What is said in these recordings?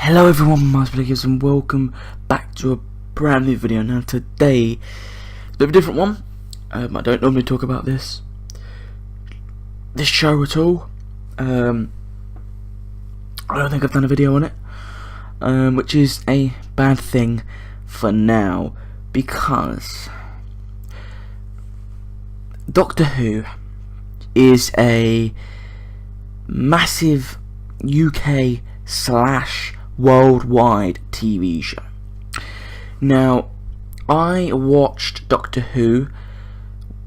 Hello everyone, Mars and welcome back to a brand new video. Now today, it's a bit of a different one. I don't normally talk about this show at all. I don't think I've done a video on it, which is a bad thing for now, because Doctor Who is a massive UK / worldwide TV show. Now, I watched Doctor Who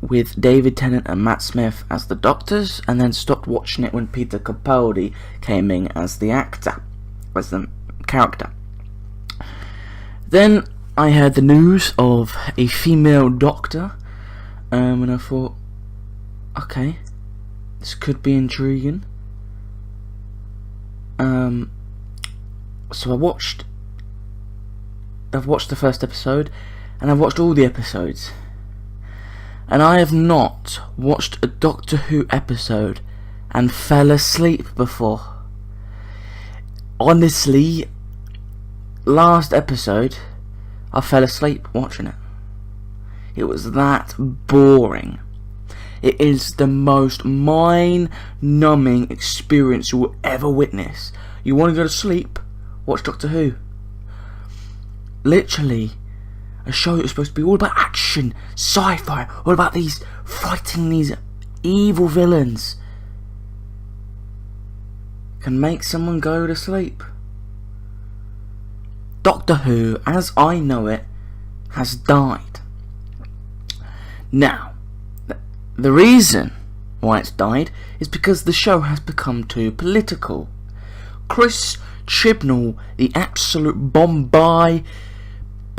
with David Tennant and Matt Smith as the Doctors, and then stopped watching it when Peter Capaldi came in as the actor, as the character. Then I heard the news of a female Doctor, and I thought, okay, this could be intriguing. So I've watched the first episode, and I've watched all the episodes, and I have not watched a Doctor Who episode and fell asleep before. Honestly, last episode I fell asleep watching it. It was that boring. It is the most mind-numbing experience you will ever witness. You want to go to sleep? Watch Doctor Who. Literally, a show that's supposed to be all about action, sci-fi, all about fighting these evil villains, can make someone go to sleep. Doctor Who, as I know it, has died. Now, the reason why it's died is because the show has become too political. Chris Chibnall, the absolute Bombay,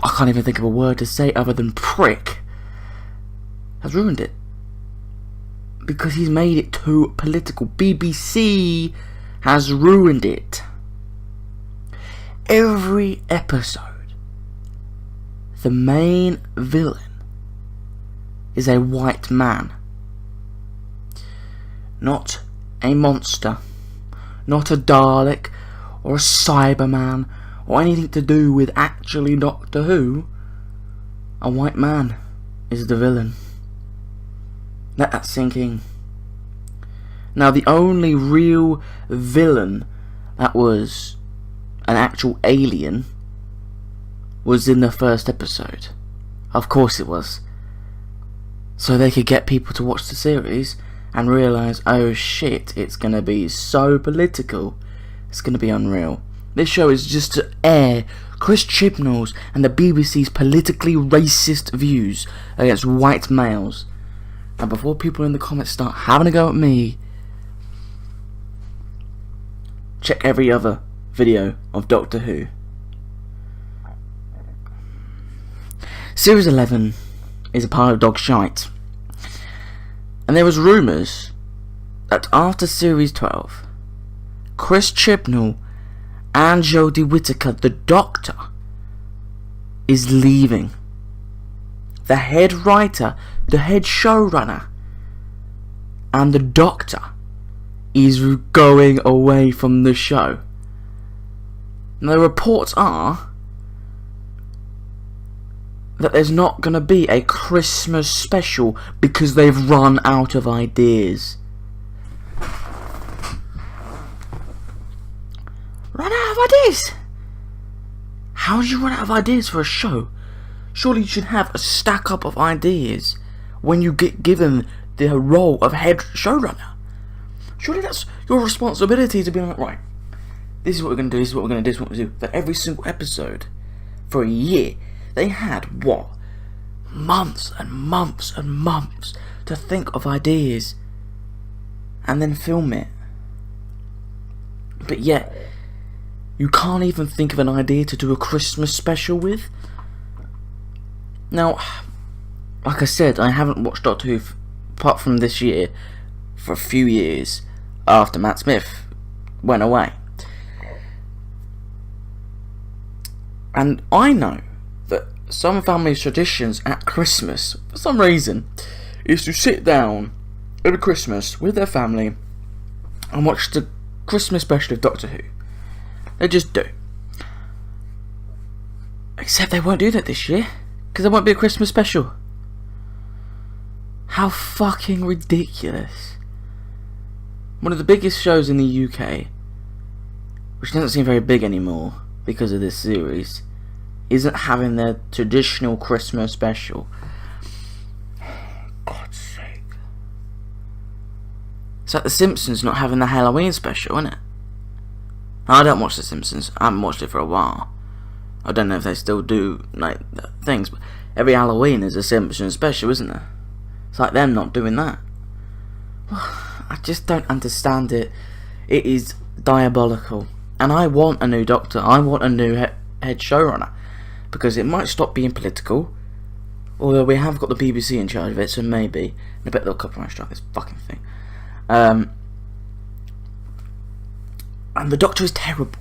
I can't even think of a word to say other than prick, has ruined it. Because he's made it too political. BBC has ruined it. Every episode, the main villain is a white man. Not a monster, not a Dalek or a Cyberman or anything to do with actually Doctor Who. A white man is the villain. Let that sink in. Now, the only real villain that was an actual alien was in the first episode. Of course it was. So they could get people to watch the series and realise, oh shit, it's going to be so political, it's going to be unreal. This show is just to air Chris Chibnall's and the BBC's politically racist views against white males. And before people in the comments start having a go at me, check every other video of Doctor Who. Series 11 is a pile of dog shite. And there was rumours that after Series 12, Chris Chibnall and Jodie Whittaker, the Doctor, is leaving. The head writer, the head showrunner, and the Doctor is going away from the show. Now, the reports are that there's not going to be a Christmas special because they've run out of ideas. Run out of ideas? How do you run out of ideas for a show? Surely you should have a stack up of ideas when you get given the role of head showrunner. Surely that's your responsibility to be like, right, this is what we're going to do, this is what we're going to do, this is what we're going to do. For every single episode, for a year, they had, what, months and months and months to think of ideas and then film it. But yet, you can't even think of an idea to do a Christmas special with. Now, like I said, I haven't watched Doctor Who apart from this year for a few years after Matt Smith went away. And I know that some families' traditions at Christmas, for some reason, is to sit down at Christmas with their family and watch the Christmas special of Doctor Who. They just do. Except they won't do that this year, because there won't be a Christmas special. How fucking ridiculous. One of the biggest shows in the UK, which doesn't seem very big anymore because of this series, isn't having their traditional Christmas special. God's sake. It's like The Simpsons not having the Halloween special, isn't it? I don't watch The Simpsons. I haven't watched it for a while. I don't know if they still do like things, but every Halloween is a Simpsons special, isn't there? It's like them not doing that. I just don't understand it. It is diabolical. And I want a new Doctor. I want a new head showrunner. Because it might stop being political. Although we have got the BBC in charge of it, so maybe. I bet they'll copyright strike this fucking thing. And the Doctor is terrible.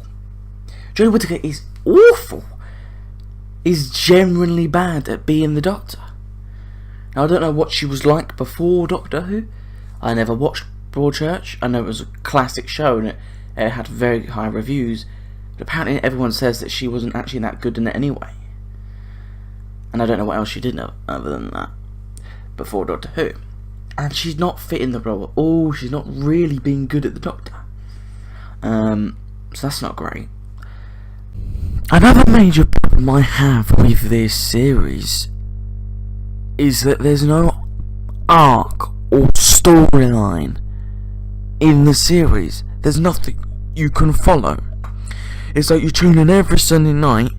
Jodie Whittaker is awful. Is genuinely bad at being the Doctor. Now, I don't know what she was like before Doctor Who. I never watched Broadchurch. I know it was a classic show and it had very high reviews. But apparently everyone says that she wasn't actually that good in it anyway. And I don't know what else she did other than that before Doctor Who. And she's not fitting the role at all. She's not really being good at the Doctor. So that's not great. Another major problem I have with this series is that there's no arc or storyline in the series. There's nothing you can follow. It's like you tune in every Sunday night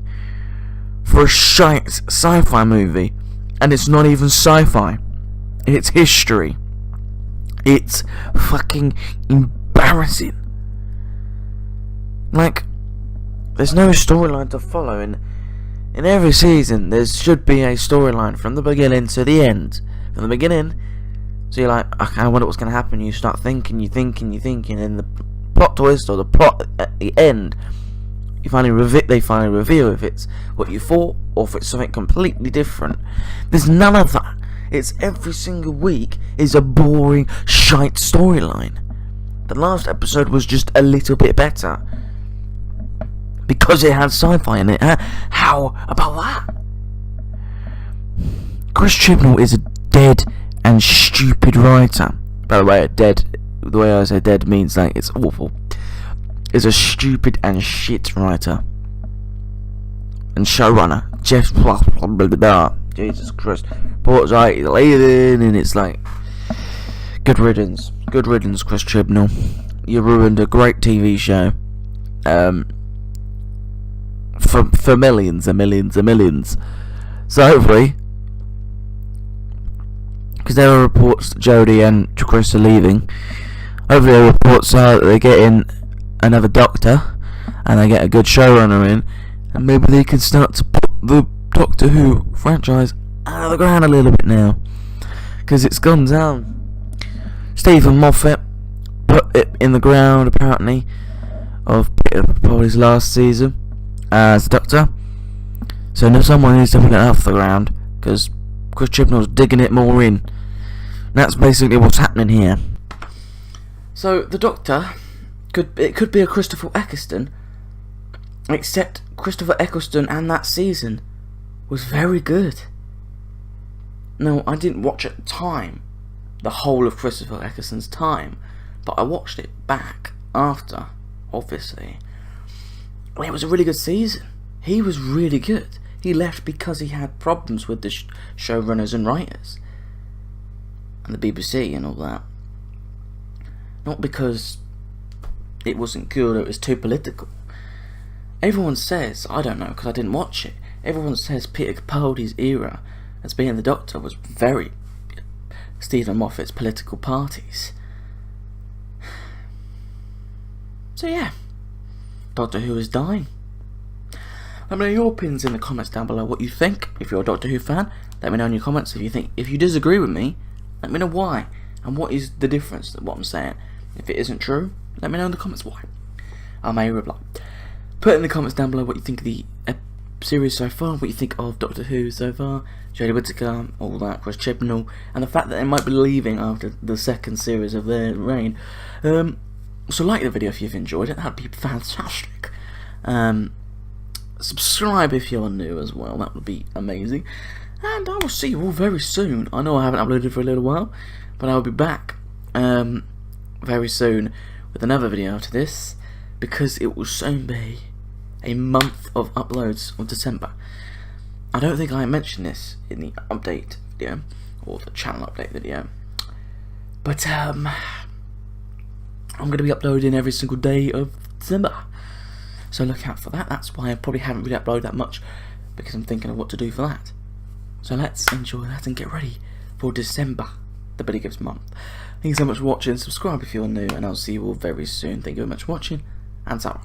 for a shite sci-fi movie, and it's not even sci-fi. It's history. It's fucking embarrassing. Like, there's no storyline to follow. In every season, there should be a storyline from the beginning to the end. From the beginning, so you're like, okay, I wonder what's going to happen. You start thinking, and the plot twist or the plot at the end, they finally reveal if it's what you thought or if it's something completely different. There's none of that. It's every single week is a boring, shite storyline. The last episode was just a little bit better because it had sci-fi in it. How about that? Chris Chibnall is a dead and stupid writer. By the way, the way I say dead means like it's awful. Is a stupid and shit writer and showrunner. Just blah blah blah blah. Jesus Christ. Port's like leaving, and it's like good riddance, Chris Chibnall. You ruined a great TV show. For millions and millions and millions. So hopefully, because there are reports that Jodie and Chris are leaving. Hopefully, there are reports that they're getting another Doctor, and they get a good showrunner in, and maybe they can start to put the Doctor Who franchise out of the ground a little bit now, because it's gone down. Stephen Moffat put it in the ground apparently of Peter Capaldi's last season as Doctor, so now someone needs to put it off the ground because Chris Chibnall's digging it more in. That's basically what's happening here. So the Doctor could be a Christopher Eccleston, except Christopher Eccleston and that season was very good. Now, I didn't watch at the time the whole of Christopher Eccleston's time, but I watched it back after, obviously. And it was a really good season. He was really good. He left because he had problems with the showrunners and writers and the BBC and all that. Not because it wasn't good or it was too political. Everyone says, I don't know because I didn't watch it, everyone says Peter Capaldi's era as being the Doctor was very Stephen Moffat's political parties. So yeah, Doctor Who is dying. Let me know your opinions in the comments down below what you think. If you're a Doctor Who fan, let me know in your comments if you disagree with me, let me know why and what is the difference to what I'm saying. If it isn't true, let me know in the comments why. I may reply. Put in the comments down below what you think of the series so far, what you think of Doctor Who so far, Jodie Whittaker, all that, Chris Chibnall, and the fact that they might be leaving after the second series of their reign. So like the video if you've enjoyed it, that'd be fantastic. subscribe if you're new as well, that would be amazing. And I will see you all very soon. I know I haven't uploaded for a little while, but I'll be back very soon with another video after this, because it will soon be a month of uploads of December. I don't think I mentioned this in the update video, or the channel update video, but I'm going to be uploading every single day of December, so look out for that. That's why I probably haven't really uploaded that much, because I'm thinking of what to do for that. So let's enjoy that and get ready for December, the Billy Gibbs month. Thank you so much for watching. Subscribe if you're new, and I'll see you all very soon. Thank you very much for watching, and ciao.